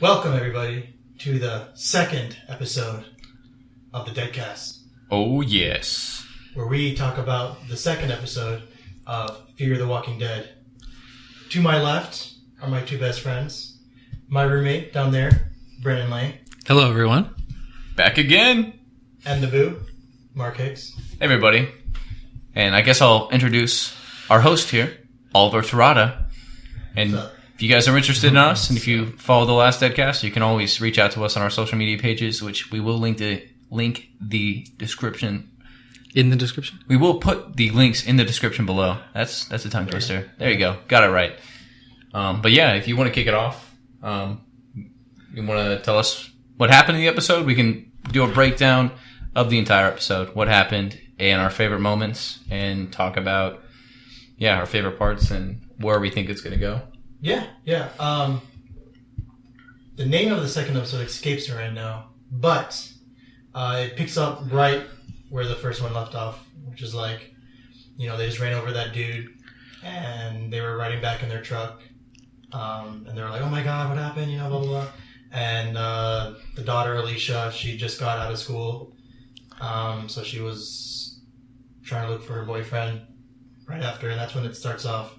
Welcome, everybody, to the second episode of the DeadCast. Oh, yes. Where we talk about the second episode of Fear the Walking Dead. To my left are my two best friends. My roommate down there, Brennan Lane. Hello, everyone. Back again. And the boo, Mark Hicks. Hey, everybody. And I guess I'll introduce our host here, Oliver Terrata. And if you guys are interested in us, and if you follow the last DeadCast, you can always reach out to us on our social media pages, which we will link the description. In the description? We will put the links in the description below. That's a tongue twister. There you go. Got it right. But yeah, if you want to kick it off, you want to tell us what happened in the episode, we can do a breakdown of the entire episode, what happened, and our favorite moments, and talk about, our favorite parts and where we think it's going to go. Yeah. The name of the second episode escapes me right now, but it picks up right where the first one left off, which is like, they just ran over that dude, and they were riding back in their truck, and they were like, oh my god, what happened, blah, blah, blah. And the daughter, Alicia, she just got out of school, so she was trying to look for her boyfriend right after, and that's when it starts off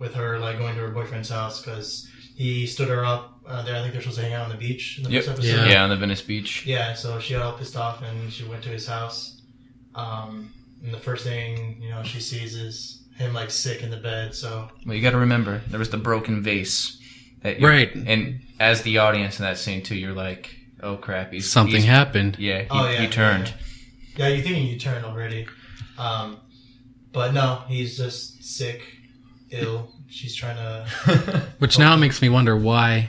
with her like going to her boyfriend's house because he stood her up there. I think they're supposed to hang out on the beach in the first episode. Yeah, on the Venice beach. Yeah, so she got all pissed off and she went to his house. And the first thing she sees is him like sick in the bed. So you got to remember there was the broken vase. Right. And as the audience in that scene too, you're like, oh crap, something happened. Yeah, he turned. Yeah, you're thinking you turned already. But no, he's just sick, ill. She's trying to... Which now makes me wonder why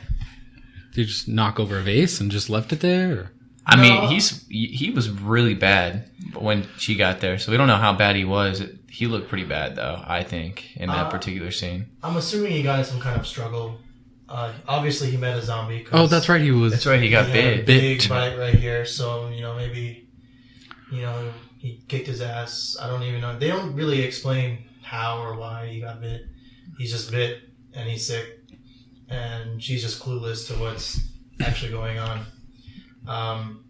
did you just knock over a vase and just left it there? Or? I mean, he was really bad when she got there, so we don't know how bad he was. He looked pretty bad, though, I think, in that particular scene. I'm assuming he got in some kind of struggle. Obviously, he met a zombie. Oh, that's right, That's right, he got bit. A big bite right here, so, maybe, he kicked his ass. I don't even know. They don't really explain how or why he got bit. He's just bit, and he's sick, and she's just clueless to what's actually going on.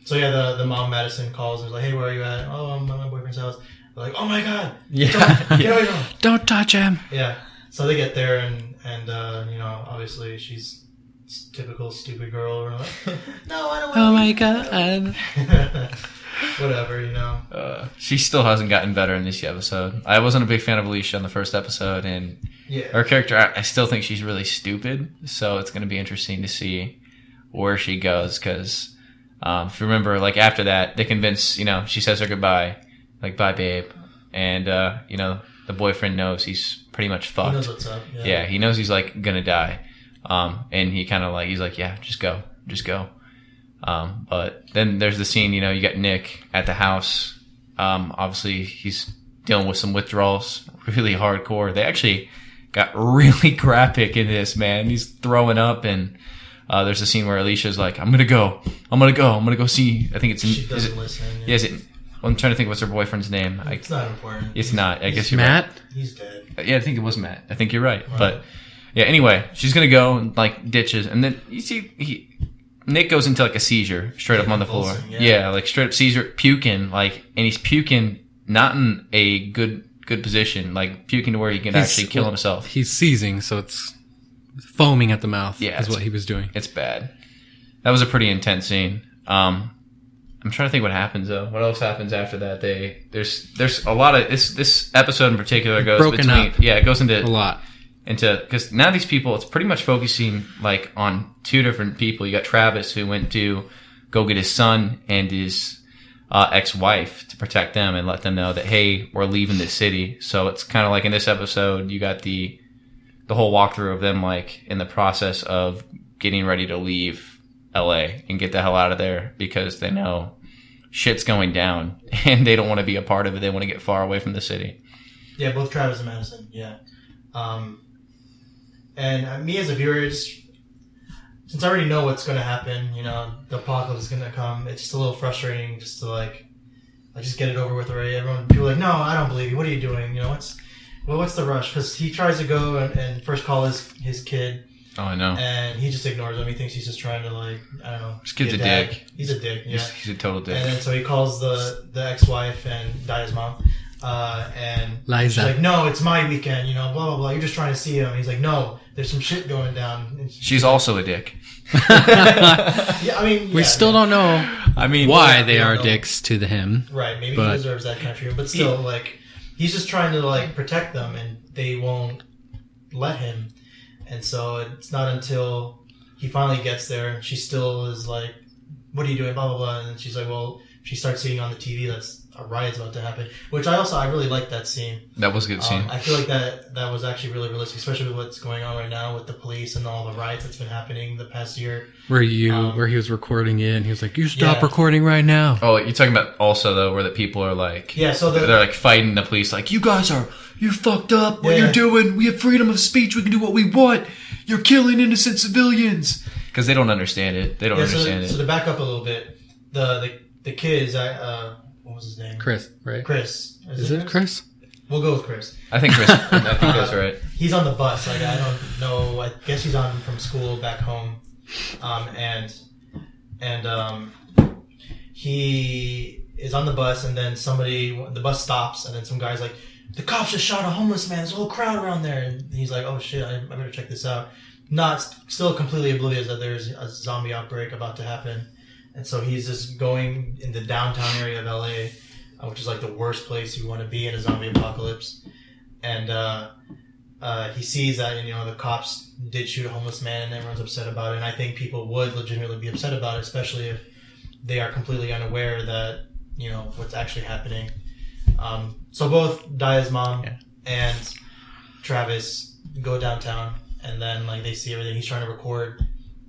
So yeah, the mom, Madison, calls and is like, hey, where are you at? Oh, I'm at my boyfriend's house. They're like, oh my god, yeah, get away from him. Don't touch him. Yeah, so they get there, and obviously she's typical stupid girl. We're like, no, I don't want Oh my god. Whatever, She still hasn't gotten better in this episode. I wasn't a big fan of Alicia in the first episode, and her character, I still think she's really stupid, so it's going to be interesting to see where she goes, because if you remember, like, after that, they convince, she says her goodbye, like, bye, babe, and, the boyfriend knows he's pretty much fucked. He knows what's up. Yeah, he knows he's, like, going to die, and he kind of, like, he's like, yeah, just go. But then there's the scene, you got Nick at the house. Obviously, he's dealing with some withdrawals, really hardcore. They actually got really graphic in this, man. He's throwing up, and there's a scene where Alicia's like, I'm gonna go see. I think it's. She doesn't listen. Yeah, is it? I'm trying to think what's her boyfriend's name. It's not important. It's not. I guess you're Matt? right. He's dead. Yeah, I think it was Matt. I think you're right. But yeah, anyway, she's gonna go and like ditches, and then you see Nick goes into like a seizure straight up on the floor. Yeah, like straight up seizure, puking, like, and he's puking not in a good position, like puking to where he can actually kill himself. He's seizing, so it's foaming at the mouth. Yeah, is what he was doing. It's bad. That was a pretty intense scene. I'm trying to think what happens though. What else happens after that? There's a lot of this episode in particular goes broken between. Up. Yeah, it goes into a lot. Because now these people, it's pretty much focusing like on two different people. You got Travis, who went to go get his son and his ex-wife to protect them and let them know that, hey, we're leaving this city. So it's kind of like in this episode, you got the whole walkthrough of them like in the process of getting ready to leave LA and get the hell out of there because they know shit's going down and they don't want to be a part of it. They want to get far away from the city. Yeah, both Travis and Madison. Yeah. And me as a viewer, since I already know what's going to happen, the apocalypse is going to come, it's just a little frustrating just to just get it over with already. People are like, no, I don't believe you. What are you doing? What's the rush? Because he tries to go and first call his kid. Oh, I know. And he just ignores him. He thinks he's just trying to, like, I don't know. This kid's be a dad. dick. He's a dick, yeah. He's a total dick. And then so he calls the ex-wife and Daya's mom. And Liza. she's like, no, it's my weekend, blah, blah, blah. You're just trying to see him. And he's like, no, there's some shit going down. And She's also a dick. yeah, I mean, We still don't know why they are know. dicks to him. Right, maybe but he deserves that kind of treatment. But still, like, he's just trying to, like, protect them, and they won't let him. And so it's not until he finally gets there, she still is like, what are you doing, blah, blah, blah. And she's like, well, she starts seeing on the TV that's a riot's about to happen. Which I really like that scene. That was a good scene. I feel like that was actually really realistic, especially with what's going on right now with the police and all the riots that's been happening the past year. Where he was recording it, and he was like, "You stop recording right now." Oh, you're talking about also though, where the people are like, so they're like fighting the police, like, you're fucked up. What you're doing? We have freedom of speech. We can do what we want. You're killing innocent civilians. Because they don't understand it. They don't understand it. So to back up a little bit, the kids, what was his name? Chris, right? Chris. Is it Chris? We'll go with Chris. I think that's right. He's on the bus. Like, I don't know. I guess he's on from school back home. He is on the bus, and then the bus stops, and then some guy's like, the cops just shot a homeless man. There's a whole crowd around there. And he's like, oh shit, I better check this out. Still completely oblivious that there's a zombie outbreak about to happen. And so he's just going in the downtown area of LA, which is like the worst place you want to be in a zombie apocalypse. And he sees that, the cops did shoot a homeless man, and everyone's upset about it. And I think people would legitimately be upset about it, especially if they are completely unaware that, what's actually happening. So both Daya's mom and Travis go downtown, and then, like, they see everything. He's trying to record,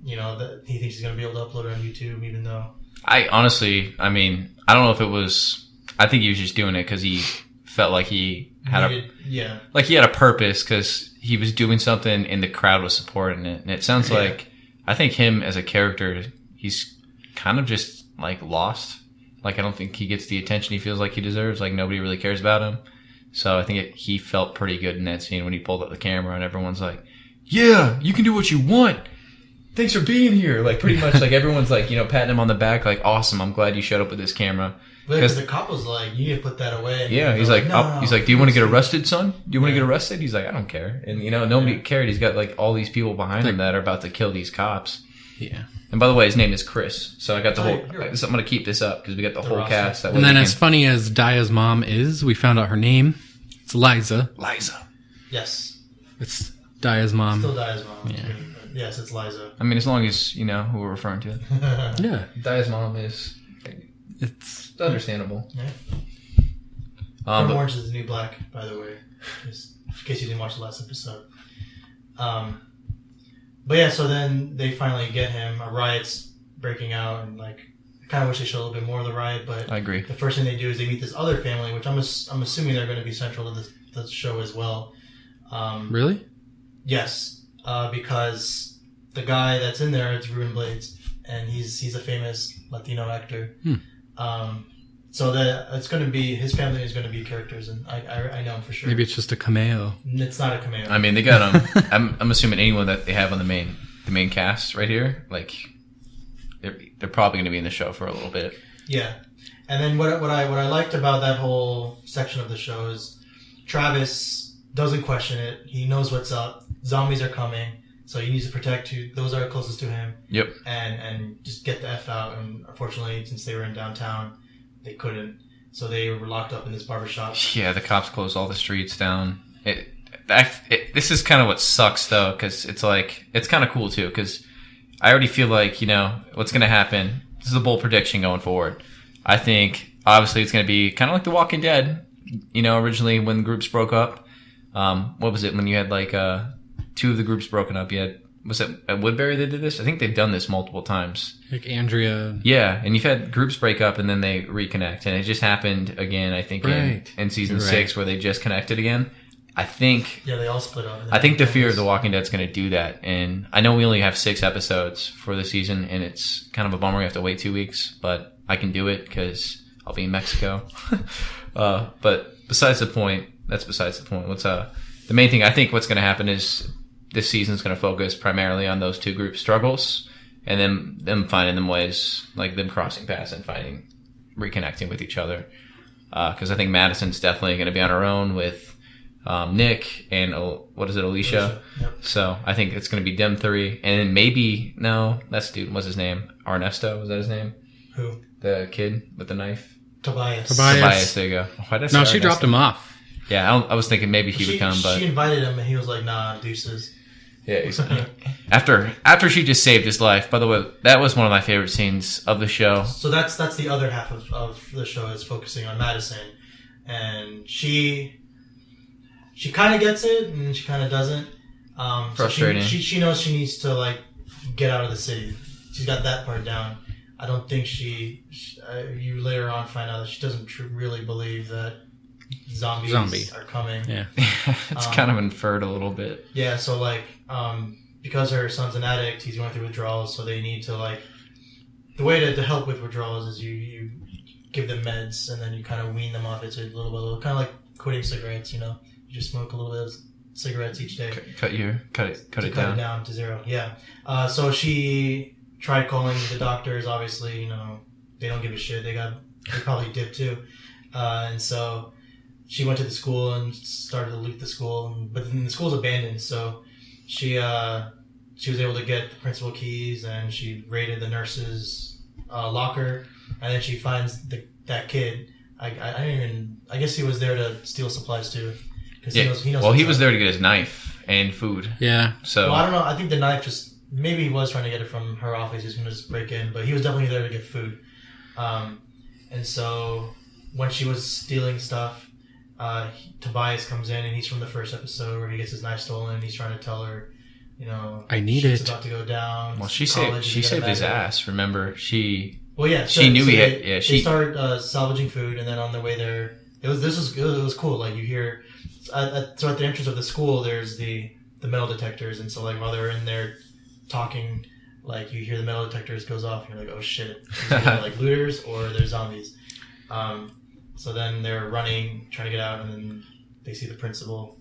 that he thinks he's going to be able to upload it on YouTube, even though... I don't know if it was... I think he was just doing it because he felt like he had he had a purpose, because he was doing something and the crowd was supporting it. And it sounds like, I think him as a character, he's kind of just, like, lost. Like, I don't think he gets the attention he feels like he deserves. Like, nobody really cares about him. So I think he felt pretty good in that scene when he pulled up the camera and everyone's like, yeah, you can do what you want. Thanks for being here. Like, pretty much, like, everyone's like, patting him on the back, like, awesome, I'm glad you showed up with this camera. Because the cop was like, you need to put that away. Yeah, he's like, do you want to get arrested, son? Do you want to get arrested? He's like, I don't care. And, nobody cared. He's got, like, all these people behind him that are about to kill these cops. Yeah. And by the way, his name is Chris. So I got the whole... Right. I'm going to keep this up because we got the whole cast. And then as funny as Daya's mom is, we found out her name. It's Liza. Yes. It's Daya's mom. Still Daya's mom. Yeah. Yes, it's Liza. I mean, as long as you know who we're referring to. Yeah. Daya's mom is... It's understandable. Yeah. From Orange is the New Black, by the way. Just in case you didn't watch the last episode. But yeah, so then they finally get him. A riot's breaking out, and, like, I kind of wish they showed a little bit more of the riot, but I agree. The first thing they do is they meet this other family, which I'm assuming they're going to be central to the show as well. Really? Yes, because the guy that's in there, it's Ruben Blades, and he's a famous Latino actor. So that it's going to be, his family is going to be characters, and I know for sure. Maybe it's just a cameo. It's not a cameo. I mean, they got I'm assuming anyone that they have on the main cast right here, like, they're probably going to be in the show for a little bit. Yeah, and then what I liked about that whole section of the show is Travis doesn't question it. He knows what's up. Zombies are coming, so he needs to protect those that are closest to him. Yep. And just get the F out. And unfortunately, since they were in downtown, they couldn't. So they were locked up in this barbershop. Yeah, the cops closed all the streets down. This is kind of what sucks, though, because it's like, it's kind of cool, too, because I already feel like, what's going to happen. This is a bold prediction going forward. I think, obviously, it's going to be kind of like The Walking Dead, originally when groups broke up. What was it, when you had, like, two of the groups broken up? You had, was it at Woodbury they did this? I think they've done this multiple times. Like Andrea. Yeah, and you've had groups break up and then they reconnect. And it just happened again, I think, in season 6 where they just connected again. I think... Yeah, they all split up. I think the fear of The Walking Dead is going to do that. And I know we only have 6 episodes for the season, and it's kind of a bummer we have to wait 2 weeks. But I can do it because I'll be in Mexico. But besides the point, that's besides the point. The main thing, I think what's going to happen is this season's going to focus primarily on those two group struggles, and then them finding them ways, like them crossing paths and reconnecting with each other. Because I think Madison's definitely going to be on her own with Nick and Alicia. Yep. So I think it's going to be them three, and then maybe that's dude. What's his name? Ernesto, was that his name? Who? The kid with the knife. Tobias. There you go. Why did I say No, she Ernesto? dropped him off. Yeah, I was thinking maybe he would come, but she invited him, and he was like, "Nah, deuces." yeah. After she just saved his life. By the way, that was one of my favorite scenes of the show. So that's the other half of the show is focusing on Madison, and she kind of gets it, and she kind of doesn't. Frustrating. So she knows she needs to like get out of the city. She's got that part down. I don't think you later on find out that she doesn't really believe that zombies are coming. Yeah. It's kind of inferred a little bit. Yeah, so like because her son's an addict, he's going through withdrawals, so they need to like the way to help with withdrawals is you give them meds and then you kind of wean them off it to a little by little, kind of like quitting cigarettes. You just smoke a little bit of cigarettes each day. Cut it down to zero. Yeah. So she tried calling the doctors. Obviously, they don't give a shit. They probably did too. And so she went to the school and started to loot the school. But then the school's abandoned, so she was able to get the principal keys and she raided the nurse's locker. And then she finds that kid. I guess he was there to steal supplies too. Yeah. He knows well, he was there to get his knife and food. Yeah. So well, I don't know. I think the knife maybe he was trying to get it from her office. He was going to just break in, but he was definitely there to get food. And so when she was stealing stuff, Tobias comes in and he's from the first episode where he gets his knife stolen. And he's trying to tell her, I need shit's it. about to go down. Well, she saved his ass. Remember, Well, yeah. She knew they start salvaging food, and then on the way there, it was cool. Like you hear, so at the entrance of the school, there's the metal detectors, and so like while they're in there talking, like you hear the metal detectors goes off, and you're like, oh shit, these are like looters or they're zombies. So then they're running, trying to get out, and then they see the principal,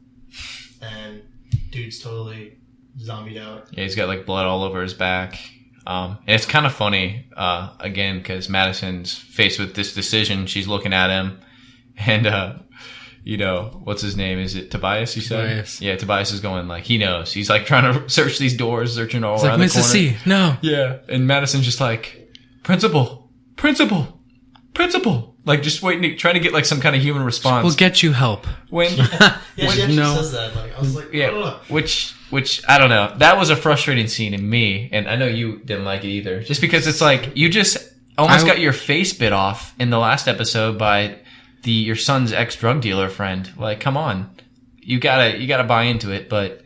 and dude's totally zombied out. Yeah, he's got like blood all over his back. And it's kind of funny, again, because Madison's faced with this decision. She's looking at him, and what's his name? Is it Tobias? You said, Tobias. Yeah, Tobias is going like he knows. He's like trying to search these doors, searching all around like, the corner. Mrs. C, no. Yeah, and Madison's just like, principal, like just waiting, trying to get like some kind of human response. We'll get you help. When Yeah, she actually no. says that. Like I was like, yeah, ugh. which I don't know. That was a frustrating scene in me, and I know you didn't like it either. Just because it's like you just almost got your face bit off in the last episode by your son's ex-drug dealer friend. Like, come on, you gotta buy into it. But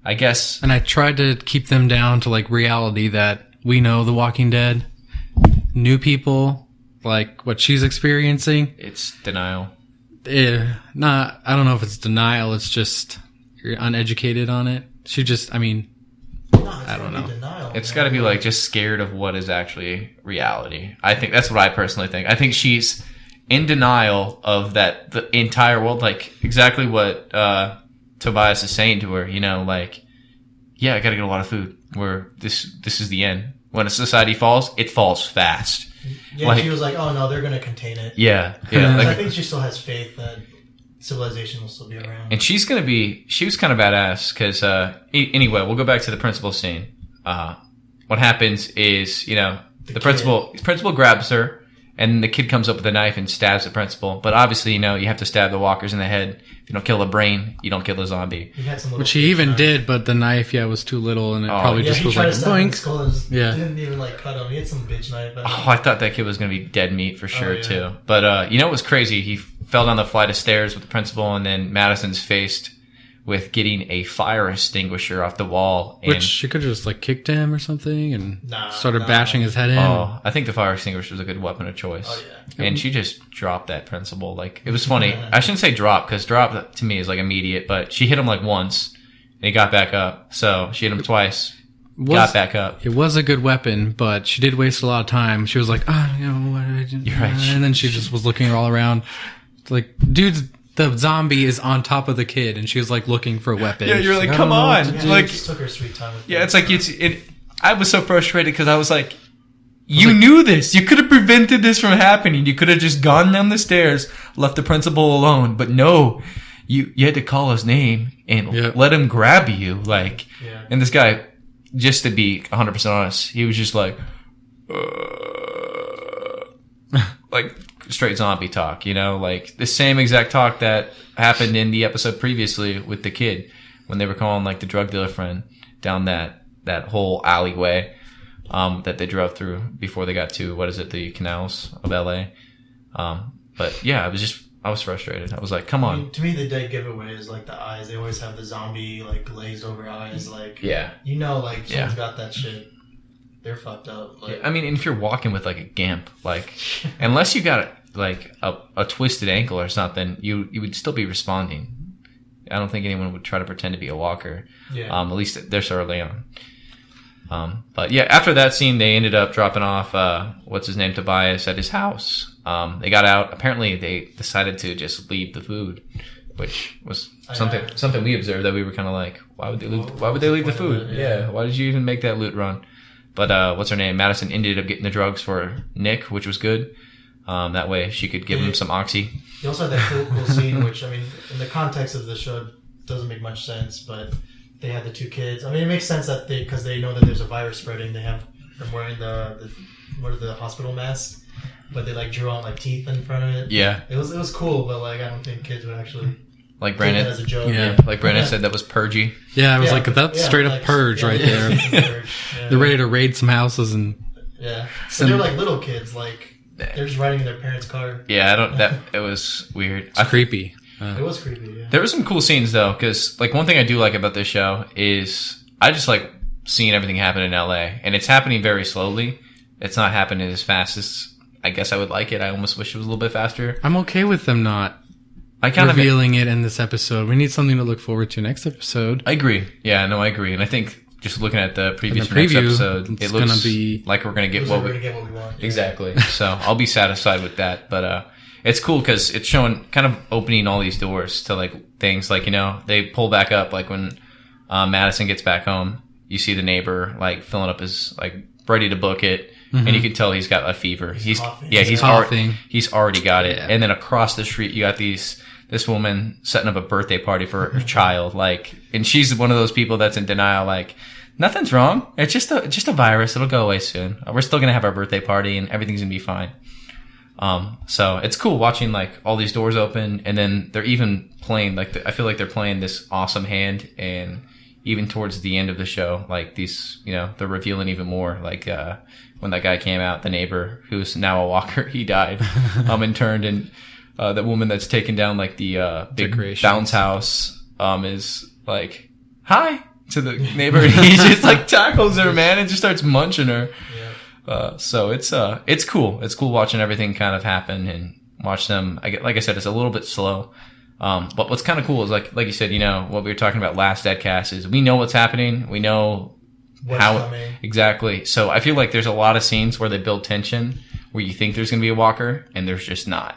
I guess, and I tried to keep them down to like reality that we know The Walking Dead, new people like what she's experiencing. It's denial. I don't know if it's denial. It's just you're uneducated on it. She just, I don't know. Denial, It's got to be like just scared of what is actually reality. I think that's what I personally think. I think she's in denial of that the entire world, like exactly what Tobias is saying to her. Like, yeah, I got to get a lot of food. This is the end. When a society falls, it falls fast. Yeah, she was like, "Oh no, they're gonna contain it." Yeah. I think she still has faith that civilization will still be around. And she was kind of badass because anyway, we'll go back to the principal scene. What happens is the principal grabs her, and the kid comes up with a knife and stabs the principal. But obviously, you have to stab the walkers in the head. If you don't kill a brain, you don't kill the zombie. Which he even did, but the knife, was too little, and it probably just was like a boink. Didn't even like cut him. He had some bitch knife. I thought that kid was going to be dead meat for sure too. But what was crazy? He fell down the flight of stairs with the principal, and then Madison's faced with getting a fire extinguisher off the wall. Which she could have just like kicked him or something and started bashing his head in. Oh, I think the fire extinguisher was a good weapon of choice. Oh, yeah. And she just dropped that principal. Like, it was funny. I shouldn't say drop, because drop to me is like immediate, but she hit him like once and he got back up. So she hit him twice, got back up. It was a good weapon, but she did waste a lot of time. She was like, what did I do? You're right. And then she just was looking all around. Like, dude's the zombie is on top of the kid, and she was like looking for a weapon. Yeah, you're She's like, I come don't know what on. to Yeah, do. Like, just took her sweet time with yeah, it. it's like I was so frustrated because I was like, you knew this. You could have prevented this from happening. You could have just gone down the stairs, left the principal alone. But no, you had to call his name and let him grab you. Like, and this guy, just to be 100% honest, he was just like straight zombie talk, you know, like the same exact talk that happened in the episode previously with the kid when they were calling like the drug dealer friend down that whole alleyway that they drove through before they got to the canals of LA. But yeah, I was frustrated. I was like, come on. I mean, to me, the dead giveaway is like the eyes. They always have the zombie like glazed over eyes. Like, you know, like someone's got that shit. They're fucked up. Like, I mean, and if you're walking with like a gimp, like unless you got like a twisted ankle or something, you would still be responding. I don't think anyone would try to pretend to be a walker. Yeah. At least this early on. But yeah, after that scene, they ended up dropping off what's his name, Tobias, at his house. They got out. Apparently, they decided to just leave the food, which was something we observed that we were kind of like, why would they leave the food? Yeah. Why did you even make that loot run? But what's her name? Madison ended up getting the drugs for Nick, which was good. That way she could give him some oxy. You also had that cool scene, which, I mean, in the context of the show, doesn't make much sense, but they had the two kids. I mean, it makes sense that because they know that there's a virus spreading, they're wearing the hospital masks, but they like drew on like teeth in front of it. Yeah. It was cool, but like I don't think kids would actually like Brandon take that as a joke. Yeah. Like Brandon said, that was purgy. Yeah, I was like, that's straight up purge right there. They're ready to raid some houses and so they're like little kids, like they're just riding in their parents' car. Yeah, it was weird. It's creepy. It was creepy. Yeah. There were some cool scenes though, because like one thing I do like about this show is I just like seeing everything happen in LA, and it's happening very slowly. It's not happening as fast as I guess I would like it. I almost wish it was a little bit faster. I'm okay with them not revealing it in this episode. We need something to look forward to next episode. I agree. Yeah, no, I agree. And I think just looking at the previews for next episode, it looks like we're going to get what we want. Exactly. So I'll be satisfied with that. But it's cool because it's showing kind of opening all these doors to like things like, you know, they pull back up like when Madison gets back home, you see the neighbor like filling up his like ready to book it. And you can tell he's got a fever. He's already got it. Yeah. And then across the street, you got this woman setting up a birthday party for her child. Like, and she's one of those people that's in denial. Like, nothing's wrong. It's just a virus. It'll go away soon. We're still gonna have our birthday party, and everything's gonna be fine. So it's cool watching like all these doors open, and then they're even playing like I feel like they're playing this awesome hand, and even towards the end of the show, like these, you know, they're revealing even more. Like when that guy came out, the neighbor who's now a walker, he died, and turned, and that woman that's taken down like the big bounce house, is like, hi to the neighbor, and he just like tackles her, man, and just starts munching her. Yeah. So it's cool. It's cool watching everything kind of happen and watch them. Like I said, it's a little bit slow. But what's kind of cool is like you said, you know, what we were talking about last DeadCast is we know what's happening. We know coming. Exactly. So I feel like there's a lot of scenes where they build tension where you think there's going to be a walker and there's just not.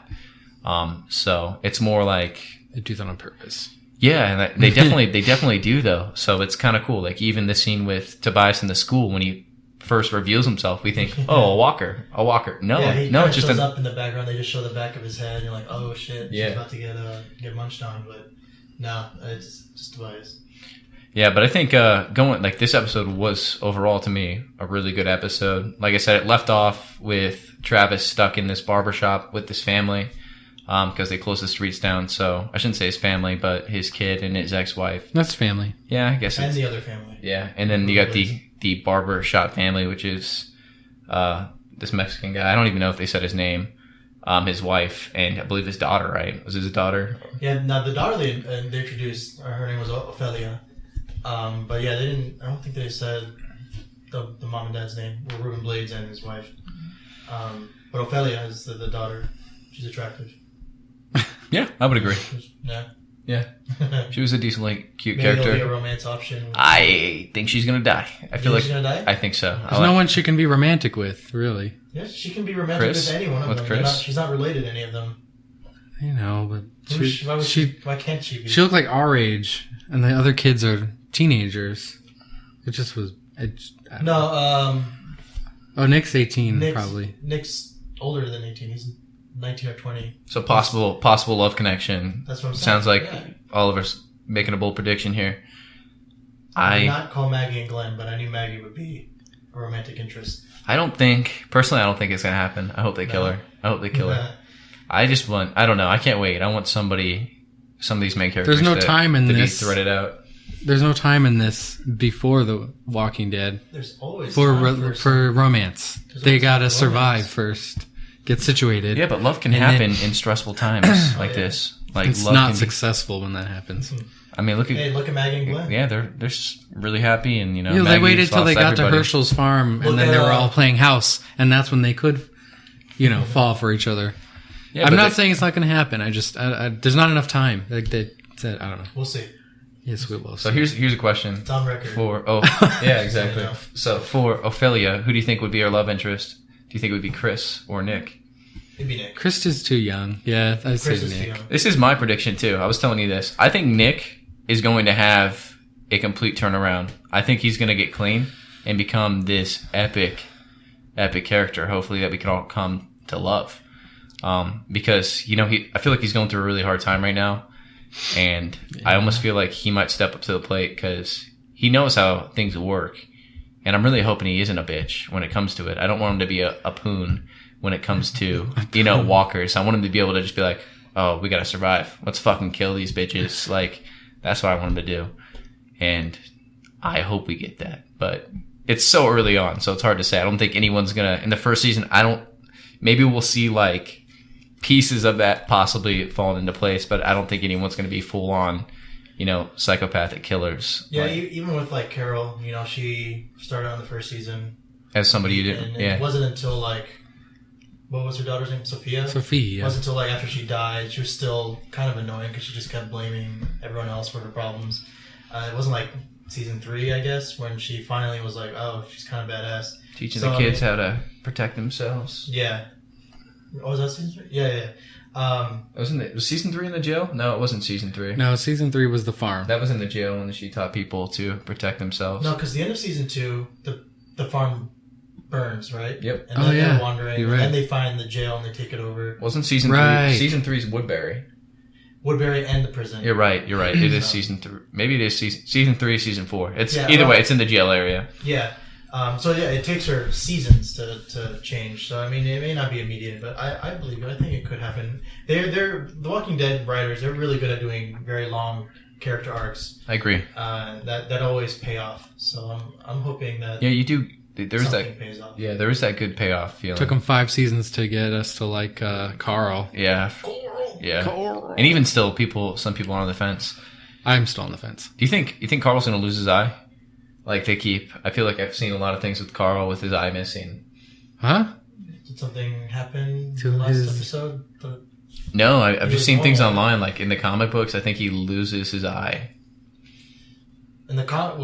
So it's more like they do that on purpose. Yeah, and they definitely do though. So it's kind of cool. Like even the scene with Tobias in the school when he first reveals himself, we think, oh, a walker. No, it's just up in the background. They just show the back of his head, and you're like, oh shit, she's about to get munched on. But no, it's just Tobias. Yeah, but I think this episode was overall to me a really good episode. Like I said, it left off with Travis stuck in this barbershop with his family because they closed the streets down. So I shouldn't say his family, but his kid and his ex-wife. That's family. Yeah, I guess. And the other family. Yeah, and then you got the barber shop family, which is this Mexican guy. I don't even know if they said his name. His wife and I believe his daughter. Right? Was it his daughter? Yeah. Now the daughter they introduced, her name was Ophelia. But yeah, they didn't. I don't think they said the mom and dad's name. Were Ruben Blades and his wife. But Ophelia is the daughter. She's attractive. Yeah, I would agree. Yeah. She was a decently cute character. Maybe a romance option. I think she's gonna die. I feel like she's gonna die? I think so. There's no one she can be romantic with, really. Yeah, she can be romantic with any one of them. She's not related to any of them. You know, but why can't she be? she looked like our age, and the other kids are teenagers. It just was. No, Oh, Nick's 18, probably. Nick's older than 18. He's 19 or 20. So possible love connection. That's what I'm saying. Sounds like Oliver's making a bold prediction here. I would not call Maggie and Glenn, but I knew Maggie would be a romantic interest. I don't think it's going to happen. I hope they kill her. her. I don't know. I can't wait. I want some of these main characters There's no time in this. Be threaded out. There's no time in this before The Walking Dead. There's always for time for romance. They gotta survive first, get situated. Yeah, but love can happen in stressful times like this. Like it's love not successful when that happens. I mean, look at Maggie and Glenn. Yeah, they're really happy, and they waited till they got to Herschel's farm, and then they were all playing house, and that's when they could, fall for each other. Yeah, I'm not saying it's not going to happen. I just there's not enough time. Like they said, I don't know. We'll see. Yes, we will. So here's a question. It's on record. Yeah, exactly. So for Ophelia, who do you think would be our love interest? Do you think it would be Chris or Nick? It'd be Nick. Chris is too young. Yeah, I'd say Nick. This is my prediction too. I was telling you this. I think Nick is going to have a complete turnaround. I think he's going to get clean and become this epic character. Hopefully that we can all come to love. Because I feel like he's going through a really hard time right now. And I almost feel like he might step up to the plate because he knows how things work. And I'm really hoping he isn't a bitch when it comes to it. I don't want him to be a poon when it comes to, walkers. I want him to be able to just be like, oh, we got to survive. Let's fucking kill these bitches. Like, that's what I want him to do. And I hope we get that. But it's so early on, so it's hard to say. I don't think anyone's going to, in the first season, maybe we'll see like pieces of that possibly falling into place, but I don't think anyone's going to be full on, psychopathic killers. Yeah, even with like Carol, she started on the first season as somebody you didn't. And it wasn't until like, what was her daughter's name? Sophia. Yeah. It wasn't until like after she died, she was still kind of annoying because she just kept blaming everyone else for her problems. It wasn't like season 3, I guess, when she finally was like, oh, she's kind of badass. Teaching the kids how to protect themselves. Yeah. Oh, was that season 3? Yeah. Was season 3 in the jail? No, it wasn't season 3. No, season 3 was the farm. That was in the jail when she taught people to protect themselves. No, because the end of season 2, the farm burns, right? Yep. And then they're wandering, and then they find the jail and they take it over. Wasn't season 3? Season 3 is Woodbury. Woodbury and the prison. You're right. It is season 3. Maybe it is season 3, season 4. It's either way. It's in the jail area. Yeah. It takes her seasons to change. So I mean, it may not be immediate, but I believe it. I think it could happen. They're the Walking Dead writers. They're really good at doing very long character arcs. I agree. That always pay off. So I'm hoping that. Yeah, you do. There's that pays off. Yeah, there is that good payoff feeling. Took them 5 seasons to get us to like Carl. Yeah. Yeah. Carl. And even still, some people are on the fence. I'm still on the fence. Do you think Carl's going to lose his eye? Like I feel like I've seen a lot of things with Carl with his eye missing. Huh? Did something happen in the last episode? No, I've just seen things online. Like in the comic books, I think he loses his eye. In the comic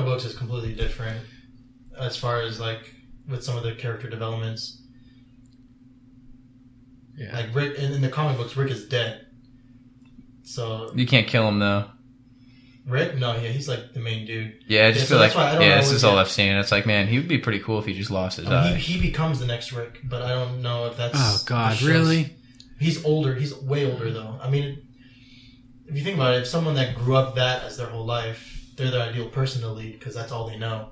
books is completely different as far as like with some of the character developments. Yeah. Like Rick in the comic books, Rick is dead. So you can't kill him though. Rick? No, yeah, he's like the main dude. Yeah, I just feel like this is all I've seen. It's like, man, he would be pretty cool if he just lost his eye. He becomes the next Rick, but I don't know if that's. Oh God, really? He's older. He's way older though. I mean, if you think about it, if someone that grew up that as their whole life, they're the ideal person to lead because that's all they know.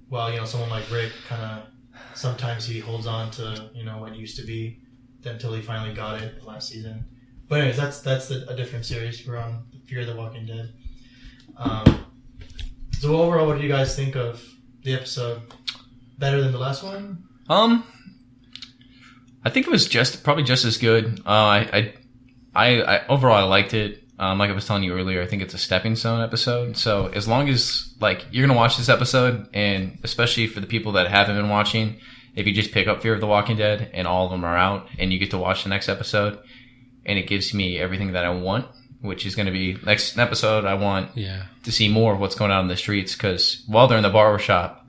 While someone like Rick kind of sometimes he holds on to what used to be until he finally got it last season. But anyways, that's a different series. We're on Fear the Walking Dead. So overall, what do you guys think of the episode? Better than the last one? I think it was probably just as good. I overall I liked it. Like I was telling you earlier, I think it's a stepping stone episode. So as long as you're gonna watch this episode, and especially for the people that haven't been watching, if you just pick up Fear of the Walking Dead and all of them are out, and you get to watch the next episode, and it gives me everything that I want, which is going to be next episode. I want to see more of what's going on in the streets because while they're in the barbershop,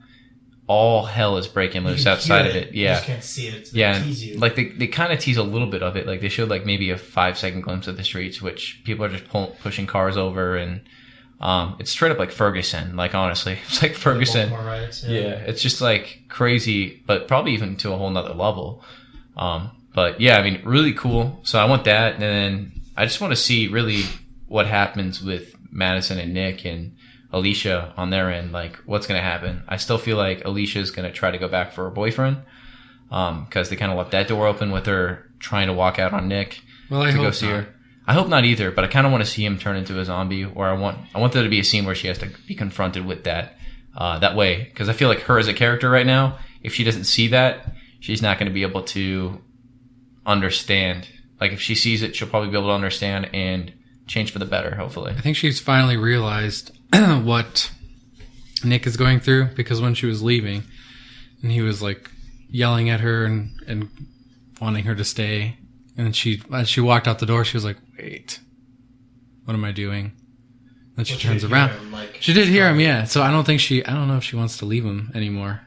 all hell is breaking loose outside of it. You just can't see it. So yeah. They tease you. Like they kind of tease a little bit of it. Like they showed like maybe a 5-second glimpse of the streets, which people are just pushing cars over, and it's straight up like Ferguson. Like honestly, it's like Ferguson. Riots, it's just like crazy, but probably even to a whole nother level. But yeah, I mean, really cool. So I want that, and then I just want to see really what happens with Madison and Nick and Alicia on their end, like what's going to happen. I still feel like Alicia's going to try to go back for her boyfriend, because they kind of left that door open with her trying to walk out on Nick to go see her. I hope not either, but I kind of want to see him turn into a zombie, or I want there to be a scene where she has to be confronted with that way, because I feel like her as a character right now, if she doesn't see that, she's not going to be able to understand. Like if she sees it, she'll probably be able to understand and change for the better, hopefully. I think she's finally realized what Nick is going through, because when she was leaving and he was like yelling at her and wanting her to stay, and as she walked out the door, she was like, wait, what am I doing? Then she turns around. She did hear him, yeah. So I don't know if she wants to leave him anymore.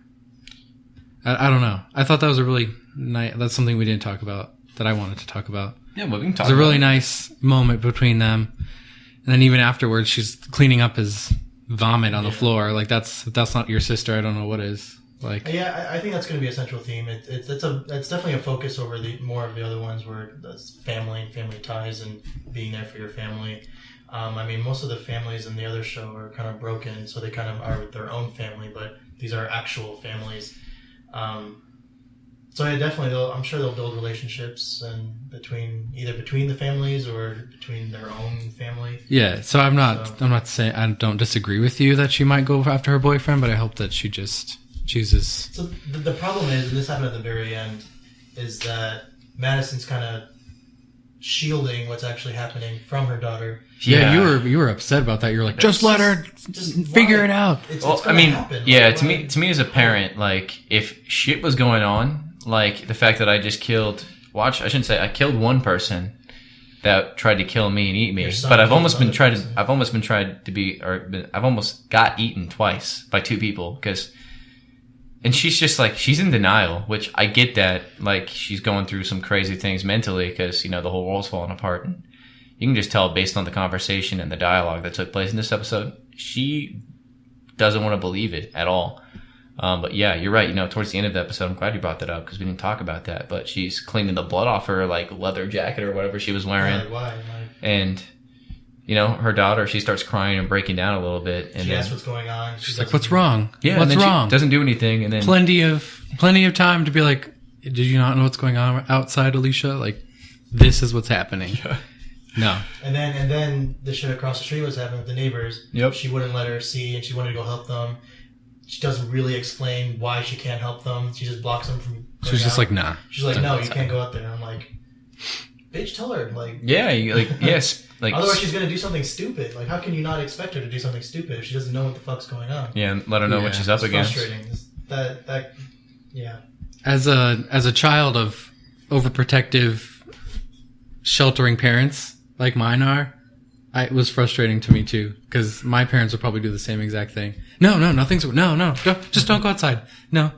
I don't know. I thought that was a really nice, that's something we didn't talk about that I wanted to talk about. Yeah, but we can talk about it. It was a really nice moment between them. And then even afterwards, she's cleaning up his vomit on the floor. Like if that's not your sister, I don't know what is. Like, yeah, I think that's going to be a central theme. It's definitely a focus over more of the other ones, where that's family and family ties and being there for your family. I mean, most of the families in the other show are kind of broken, so they kind of are with their own family, but these are actual families. So yeah, definitely, I'm sure they'll build relationships and between the families or between their own family. Yeah, so I'm not saying, I don't disagree with you that she might go after her boyfriend, but I hope that she just chooses. So the problem is, and this happened at the very end, is that Madison's kind of shielding what's actually happening from her daughter. Yeah, you were upset about that. You're like, just let her figure it out. It's I mean, happen. Yeah, to me as a parent, like if shit was going on, like the fact that I just killed. I shouldn't say I killed one person that tried to kill me and eat me, but I've almost got eaten twice by two people and she's just like, she's in denial, which I get that, like she's going through some crazy things mentally because, the whole world's falling apart. And you can just tell based on the conversation and the dialogue that took place in this episode, she doesn't want to believe it at all. But yeah, you're right. Towards the end of the episode, I'm glad you brought that up because we didn't talk about that, but she's cleaning the blood off her like leather jacket or whatever she was wearing. Yeah, why? And her daughter, she starts crying and breaking down a little bit, and she asks what's going on. She's like, "What's wrong? Yeah, what's wrong?" She doesn't do anything, and then plenty of time to be like, "Did you not know what's going on outside, Alicia? Like, this is what's happening." Yeah. No. And then the shit across the street was happening with the neighbors. Yep. She wouldn't let her see, and she wanted to go help them. She doesn't really explain why she can't help them. She just blocks them from. She's just like, nah. She's like, no, you can't go out there. I'm like, bitch, tell her. Like, yeah, yes. Like, otherwise, she's gonna do something stupid. Like, how can you not expect her to do something stupid if she doesn't know what the fuck's going on? Yeah, and let her know what she's up against. Frustrating. That, yeah. As a child of overprotective, sheltering parents like mine are, it was frustrating to me too, because my parents would probably do the same exact thing. No, don't go outside. No,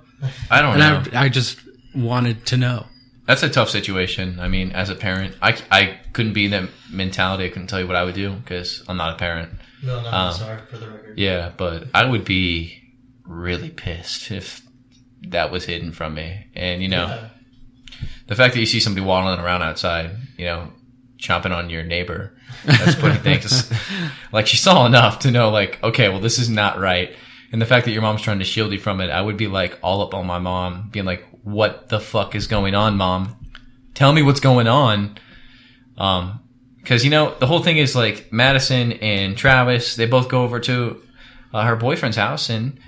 I don't know. I just wanted to know. That's a tough situation. I mean, as a parent, I couldn't be in that mentality. I couldn't tell you what I would do because I'm not a parent. No, sorry for the record. Yeah, but I would be really pissed if that was hidden from me. And, the fact that you see somebody waddling around outside, chomping on your neighbor, that's putting things, like she saw enough to know, like, okay, well, this is not right. And the fact that your mom's trying to shield you from it, I would be like all up on my mom, being like, what the fuck is going on, Mom? Tell me what's going on. Because, the whole thing is like Madison and Travis, they both go over to her boyfriend's house and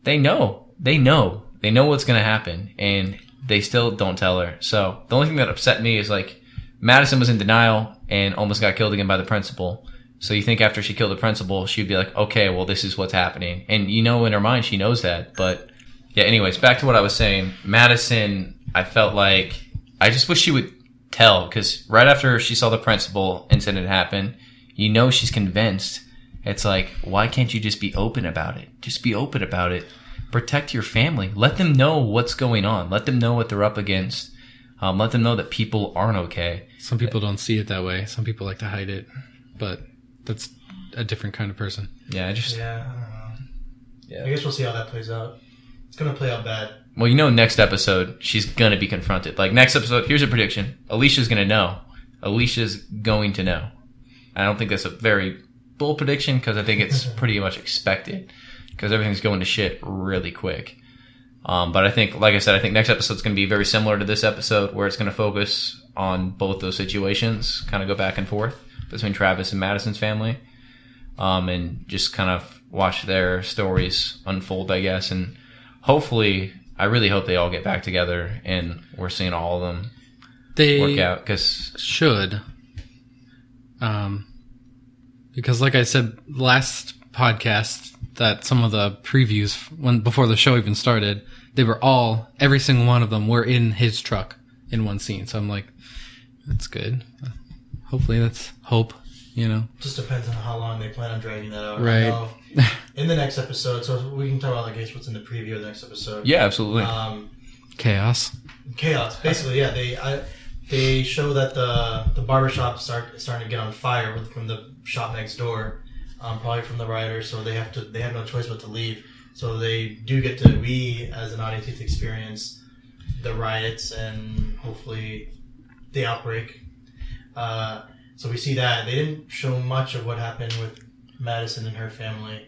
they know what's going to happen and they still don't tell her. So the only thing that upset me is like Madison was in denial and almost got killed again by the principal. So you think after she killed the principal, she'd be like, okay, well, this is what's happening. And in her mind, she knows that. But yeah, anyways, back to what I was saying. Madison, I felt like, I just wish she would tell, because right after she saw the principal incident happen, she's convinced. It's like, why can't you just be open about it? Just be open about it. protect your family. Let them know what's going on. Let them know what they're up against. Let them know that people aren't okay. Some people don't see it that way. Some people like to hide it, but that's a different kind of person. Yeah, I don't know. Yeah. I guess we'll see how that plays out. It's going to play out bad. Well, next episode, she's going to be confronted. Like, next episode, here's a prediction. Alicia's going to know. Alicia's going to know. I don't think that's a very bold prediction because I think it's pretty much expected because everything's going to shit really quick. But I think, like I said, I think next episode's going to be very similar to this episode where it's going to focus on both those situations, kind of go back and forth between Travis and Madison's family, and just kind of watch their stories unfold, I guess. And hopefully, I really hope they all get back together and we're seeing all of them work out. Should. Because like I said last podcast, that some of the previews before the show even started, every single one of them were in his truck in one scene. So I'm like, that's good. Hopefully that's hope, Just depends on how long they plan on dragging that out. Right. In the next episode, so we can talk about, I guess, what's in the preview of the next episode. Yeah, absolutely. Chaos. Basically, yeah. They show that the barbershop starting to get on fire from the shop next door, probably from the rioters. So they have no choice but to leave. So we as an audience get to experience the riots and hopefully the outbreak. So we see that they didn't show much of what happened with Madison and her family.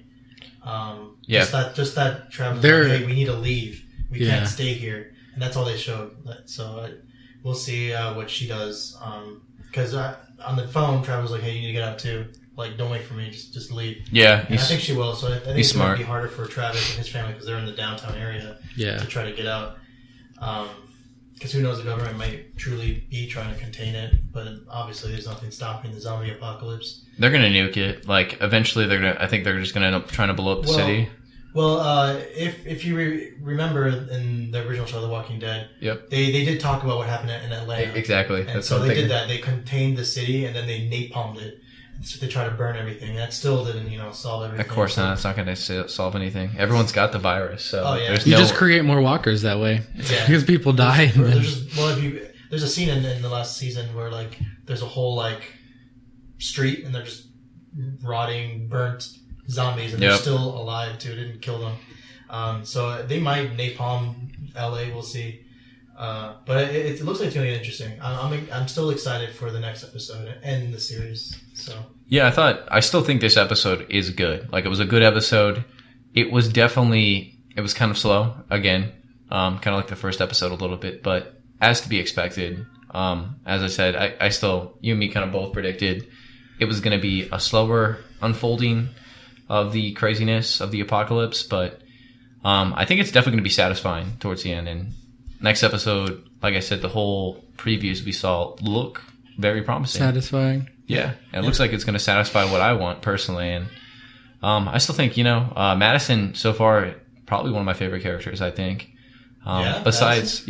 Just that Travis was like, hey, we need to leave. We can't stay here, and that's all they showed. So we'll see what she does. Because on the phone, Travis was like, hey, you need to get out too. Like, don't wait for me. Just leave. Yeah, I think she will. So I think it's going to be harder for Travis and his family because they're in the downtown area to try to get out. Because who knows, the government might truly be trying to contain it, but obviously there's nothing stopping the zombie apocalypse. They're gonna nuke it. Like, eventually I think they're just gonna end up trying to blow up the city. Well, if you remember in the original show, The Walking Dead, they did talk about what happened in Atlanta. Exactly. And so they did that. They contained the city and then they napalmed it. So they try to burn everything. That still didn't, solve everything. Of course not. It's not going to solve anything. Everyone's got the virus, so you just create more walkers that way. Yeah. Because people die. There's a scene in the last season where there's a whole street and they're just rotting, burnt zombies, and they're still alive too. It didn't kill them. So they might napalm LA. We'll see. But it looks like it's going to get interesting. I'm still excited for the next episode and the series. So yeah, I still think this episode is good. Like, it was a good episode. It was kind of slow again, kind of like the first episode a little bit, but as to be expected. As I said, I still, you and me kind of both predicted it was going to be a slower unfolding of the craziness of the apocalypse, but I think it's definitely going to be satisfying towards the end. And next episode, like I said, the whole previews we saw look very promising. Satisfying. Yeah. And it looks like it's going to satisfy what I want personally. And I still think, Madison so far, probably one of my favorite characters, I think. Besides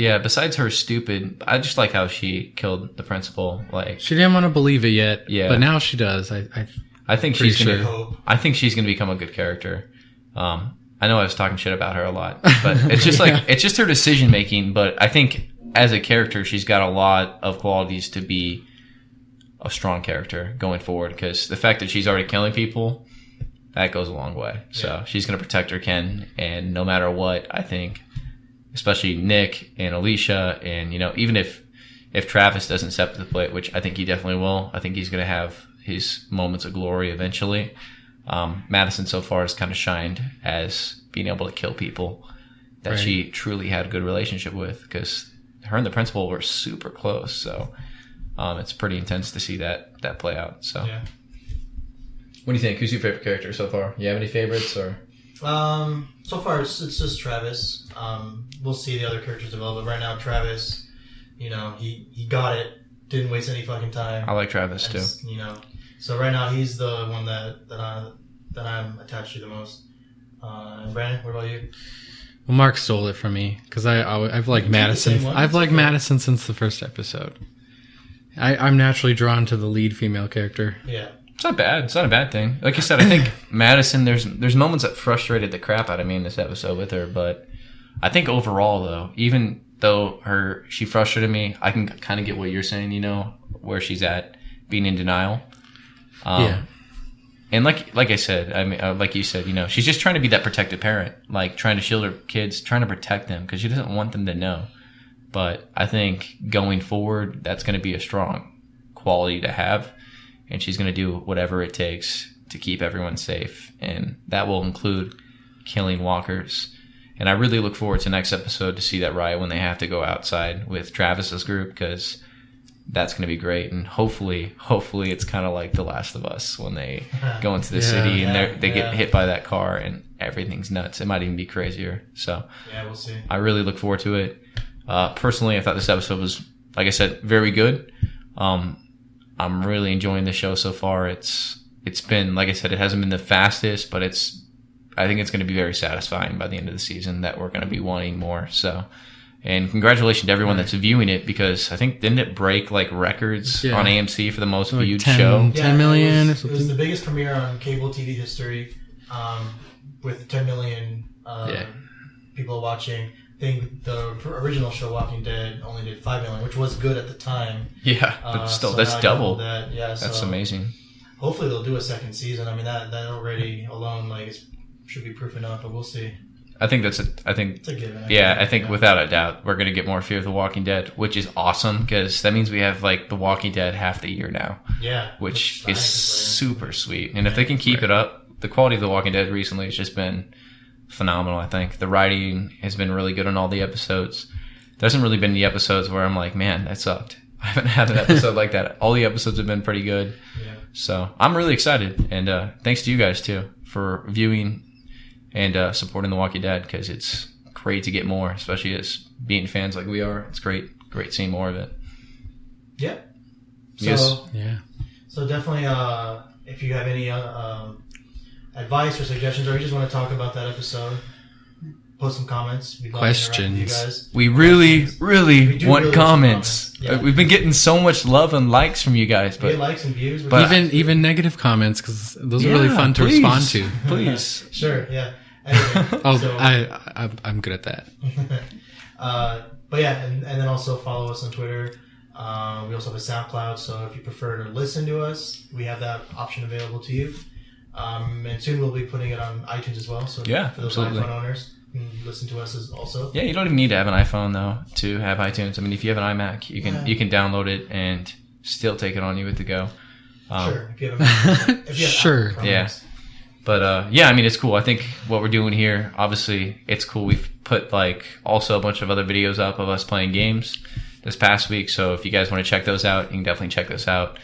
her stupid, I just like how she killed the principal. Like, she didn't want to believe it yet, but now she does. I think she's gonna become a good character. I know I was talking shit about her a lot, but it's just it's just her decision making. But I think as a character, she's got a lot of qualities to be a strong character going forward. Because the fact that she's already killing people, that goes a long way. So she's gonna protect her kin, and no matter what, I think, especially Nick and Alicia, and even if Travis doesn't step to the plate, which I think he definitely will, I think he's gonna have his moments of glory eventually. Madison so far has kind of shined as being able to kill people that she truly had a good relationship with, because her and the principal were super close. So it's pretty intense to see that play out. So what do you think? Who's your favorite character so far? You have any favorites? Or so far it's just Travis. We'll see the other characters develop, but right now Travis, he got it, didn't waste any fucking time. I like Travis too. So right now he's the one that I'm attached to the most. And Brandon, what about you? Well, Mark stole it from me because I've liked Madison. I've liked Madison since the first episode. I'm naturally drawn to the lead female character. Yeah. It's not bad. It's not a bad thing. Like you said, I think Madison, there's moments that frustrated the crap out of me in this episode with her, but I think overall, though, even though she frustrated me, I can kind of get what you're saying, where she's at, being in denial. Yeah. And like I said, I mean, like you said, she's just trying to be that protective parent, like trying to shield her kids, trying to protect them because she doesn't want them to know. But I think going forward, that's going to be a strong quality to have. And she's going to do whatever it takes to keep everyone safe. And that will include killing walkers. And I really look forward to next episode to see that riot when they have to go outside with Travis's group because that's going to be great. And hopefully it's kind of like The Last of Us when they go into the city and they get hit by that car and everything's nuts. It might even be crazier. So yeah, we'll see. I really look forward to it. Personally, I thought this episode was, like I said, very good. I'm really enjoying the show so far. It's been, like I said, it hasn't been the fastest, but I think it's going to be very satisfying by the end of the season that we're going to be wanting more. So, and congratulations to everyone that's viewing it because I think didn't it break like records on AMC for the most viewed show? 10 million or something. It was the biggest premiere on cable TV history, with 10 million people watching. I think the original show Walking Dead only did 5 million, which was good at the time. Yeah, but still, so that's double. That's amazing. Hopefully they'll do a second season. I mean, that already alone should be proof enough, but we'll see. I think it's a given. I think without a doubt we're going to get more Fear of the Walking Dead, which is awesome because that means we have like The Walking Dead half the year now. Yeah, which is super sweet. And if they can keep it up, the quality of The Walking Dead recently has just been phenomenal. I think the writing has been really good on all the episodes. There hasn't really been the episodes where I'm like, man, that sucked. I haven't had an episode like that. All the episodes have been pretty good. Yeah. So I'm really excited, and thanks to you guys too for viewing and supporting The Walking Dead because it's great to get more, especially as being fans like we are. It's great seeing more of it. Yeah. So definitely, if you have any advice or suggestions, or you just want to talk about that episode, post some comments. Questions. You guys. We really want comments. Yeah. We've been getting so much love and likes from you guys, but likes and views, but even negative comments because those are really fun to respond to. Please, sure, yeah. Anyway, I'm good at that. But yeah, and then also follow us on Twitter. We also have a SoundCloud, so if you prefer to listen to us, we have that option available to you. And soon we'll be putting it on iTunes as well. So for those iPhone owners, you can listen to us also. Yeah, you don't even need to have an iPhone though to have iTunes. I mean, if you have an iMac, you can download it and still take it on you with the go. Sure, if you have sure, yeah. But I mean, it's cool. I think what we're doing here, obviously, it's cool. We've put also a bunch of other videos up of us playing games this past week. So if you guys want to check those out, you can definitely check those out.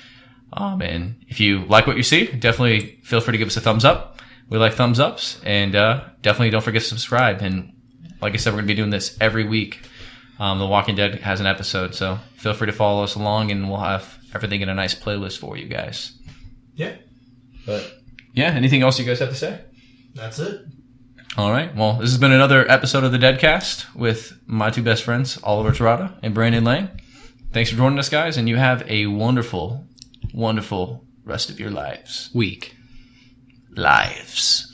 And if you like what you see, definitely feel free to give us a thumbs up. We like thumbs ups, and definitely don't forget to subscribe. And like I said, we're going to be doing this every week. The Walking Dead has an episode, so feel free to follow us along, and we'll have everything in a nice playlist for you guys. Yeah. But yeah, anything else you guys have to say? That's it. All right. Well, this has been another episode of the DeadCast with my two best friends, Oliver Terada and Brandon Lang. Thanks for joining us, guys, and you have a wonderful rest of your lives. Week. Lives.